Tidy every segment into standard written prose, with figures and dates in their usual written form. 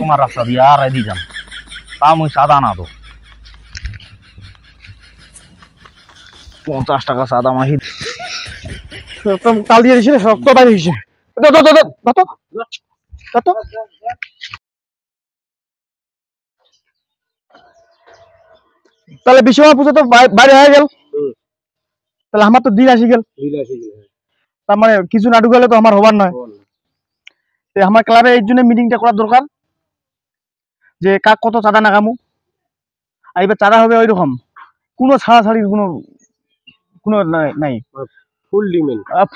তোমার রাস্তা দিয়ে আর এদি যাম তা মুই সাদা না তো 50 টাকা সাদা মাহি তাল দিয়ে দিছি রক্ত বাইরে হইছে তাহলে বিশ্বকর্মা পুজো তো বাইরে হয়ে গেল তাহলে আমার তো দিন আসি গেল তার মানে কিছু না ঢুকালে তো আমার হবার নয় আমার ক্লাবে এই জন্য মিটিংটা করার দরকার যে কাক কত চাঁদা নাগামু আর এবার চাঁদা হবে ওই রকম কোনো ছাড়াছাড়ির কোনো নাই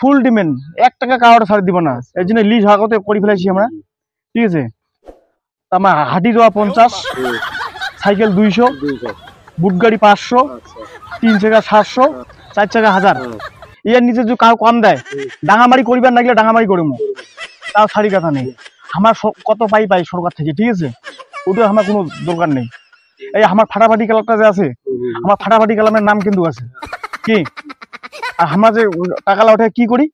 ফুল ডিমেন্ড 1 টাকা কাউরে ছাড় দিব না এই জন্য লিজ হাগতে করে ফেলেছি আমরা ঠিক আছে আমার হাঁটি যাওয়া 50 সাইকেল 200 বুট গাড়ি 500 3 চাকা 700 4 চাকা 1000 এর নিচে যদি কাউ কম দেয় ডাঙামারি করিবার না গেলে ডাঙামারি করবো তাও ছাড়ি কথা নেই আমার কত পাই সরকার থেকে ঠিক আছে ওটা আমার কোনো দরকার নেই এই আমার ফাটাফাটি ক্লাবটা যে আছে আমার ফাটাফাটি ক্লাবের নাম কিন্তু আছে কি আর আমরা যে টাকা উঠে কি করি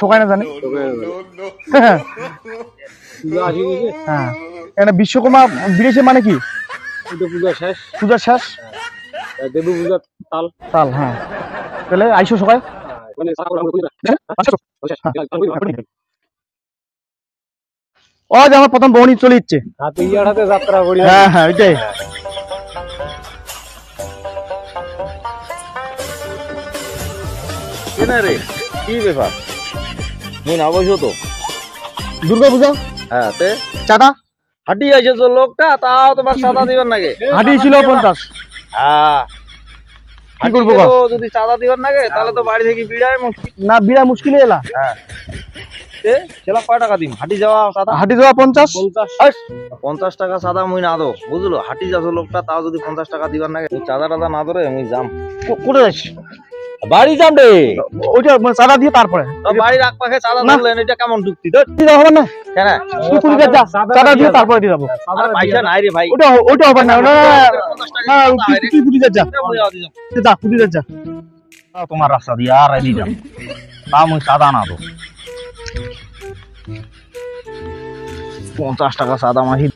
সবাই না জানে হ্যাঁ এখানে বিশ্বকর্মা বিদেশে মানে কি পূজা শেষ তাল হ্যাঁ তাহলে আইসো সবাই ও যে আমার প্রথম বহনি চলে ইচ্ছে যাত্রা করি হ্যাঁ হ্যাঁ ওইটাই রে কি ব্যাপার মুই না বসো তো দুর্গা পূজা হ্যাঁ তে চাঁদা হাঁটি আছে তো লোকটা তাও তোমার চাঁদা দিবেন নাকি হাঁটি ছিল 50 হ্যাঁ কি করবো যদি চাঁদা দিবেন নাকি তাহলে তো বাড়ি থেকে বিড়াই মুশকিল না বিড়া মুশকিল এলা হ্যাঁ তে সেলা কয় টাকা দিম হাঁটি যাওয়া চাঁদা হাঁটি যাওয়া 50 50 টাকা চাঁদা মুই না দো বুঝলো হাঁটি যাচ্ছে লোকটা তাও যদি 50 টাকা দিবার নাকি চাঁদা টাদা না ধরে মুই যাম কোথায় যাস বাড়ি যাম রে ওইটা চাঁদা দিয়ে তারপরে বাড়ির আশপাশে চাঁদা ধরলেন এটা কেমন যুক্তি হবে না কেন তুই কুড়ি যা চাঁদা দিয়ে তারপরে দিয়ে যাবো পয়সা নাই রে ভাই ওইটা হবে না তুই কুড়ি যা যা কুড়ি যা তোমার রাস্তা দিয়ে আর এদি যাম তা মুই সাদা না তো 50 টাকা সাদা মাহি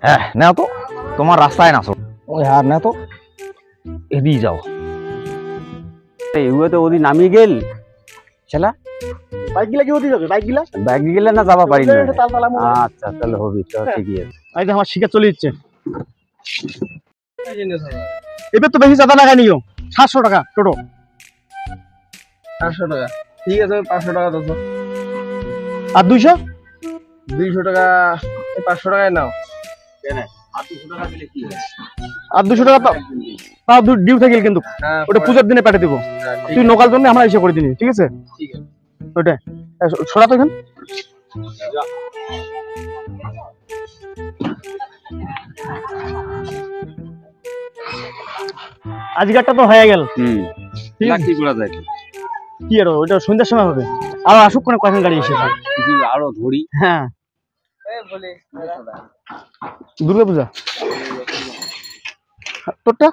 হ্যাঁ না তো তোমার রাস্তায় না ওই হার না তো এদি যাও এগুলো তো ওদি নামি গেল ছেলা বাইক গিলা কি হতে যাবে বাইক গেলে না যাবা পারি না আচ্ছা তাহলে হবি তো ঠিকই আছে এই যে আমার শিকার চলে যাচ্ছে এবার তো বেশি চাঁদা লাগাই নিও 700 টাকা টোটো 500 টাকা ঠিক আছে 500 টাকা দাও আর 200 টাকা 500 টাকায় নাও কেন আর 200 টাকা তাও ডিউ থেকে কিন্তু ওটা পূজার দিনে পাঠিয়ে দেবো তুই লোকাল জন্য আমরা এসে করে দিনি ঠিক আছে ওইটা সরা তো এখানে আজকেরটা তো হয়ে গেল কি করা যায় কি আর ওইটা সন্ধ্যার সময় হবে আর আসুক কোনো কখন গাড়ি এসে আরো ধরি হ্যাঁ দুর্গা পূজা তোরটা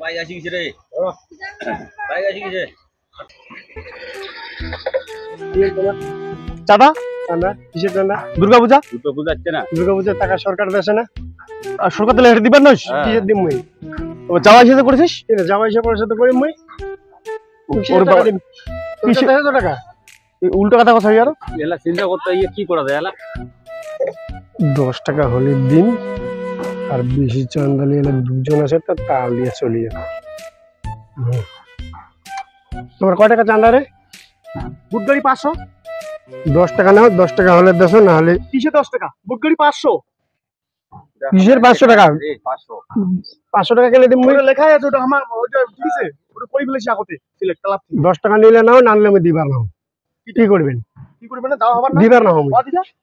ভাই আসি গেছে রে ভাই আসি গেছে চাঁদা কিসের জন্য দুর্গা পূজা যাচ্ছে না দুর্গা পূজার টাকা সরকার দেশে না আর সরকার তাহলে হেঁটে দিবেন না কিসের দিম মই যাওয়া এসে করেছিস জামাই হিসাব করে সাথে করি মই টাকা উল্টো কথা কথা আর এলা চিন্তা করতে গিয়ে কি করা যায় এলা 10 টাকা হোলির দিন আর বেশি চান্দালি এলা দুজন আছে তো তাল দিয়ে চলে যাবে তোমার কয় টাকা চান্দা রে বুট গাড়ি 500 10 টাকা নাও 10 টাকা হলে দেশো না হলে কিসে 10 টাকা বুট গাড়ি 500 কিসের 500 টাকা 500 টাকা কেলে দিম মই লেখা আছে ওটা আমার ওটা ঠিক আছে ওটা কই ফেলেছি আগতে সিলেক্ট ক্লাব 10 টাকা নিলে নাও না নিলে আমি দিবার নাও কি করবেন না দাও হবার না দিবার না আমি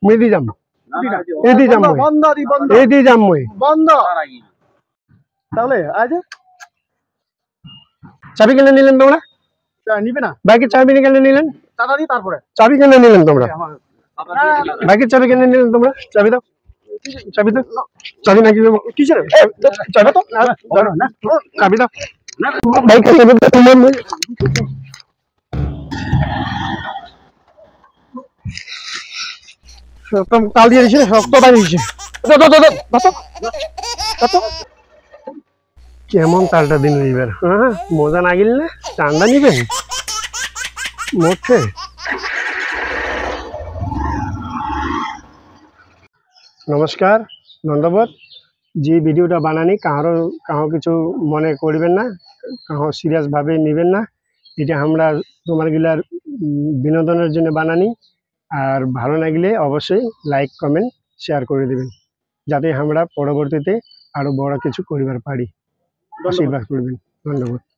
মই দি যাম এদি যাম মই বন্ধ দি বন্ধ এদি যাম মই বন্ধ তাহলে আজ চাবি কেন নিলেন তোমরা নিবে না বাইকের চাবি কেন নিলেন চাঁদা দি তারপরে চাবি কেন নিলেন তোমরা বাইকের চাবি কেন নিলেন তোমরা চাবি দাও চাবি তো চাবি নাকি কি চাবি চাবি তো না চাবি দাও ভাই চাবি তো তোমার তাল দিয়ে দিয়েছে শক্ত বাইরে দিয়েছে কেমন তালটা দিন এইবার হ্যাঁ মজা না গেলে চান্দা নিবেন মোটে নমস্কার ধন্যবাদ যে ভিডিওটা বানানি কারো কিছু মনে করবেন না কারো সিরিয়াস ভাবে নেবেন না এটা আমরা তোমার গিলার বিনোদনের জন্য বানানি আর ভালো লাগলে অবশ্যই লাইক কমেন্ট শেয়ার করে দিবেন যাতে আমরা পরবর্তীতে আরো বড় কিছু করিবার পারি আশীর্বাদ করবেন ধন্যবাদ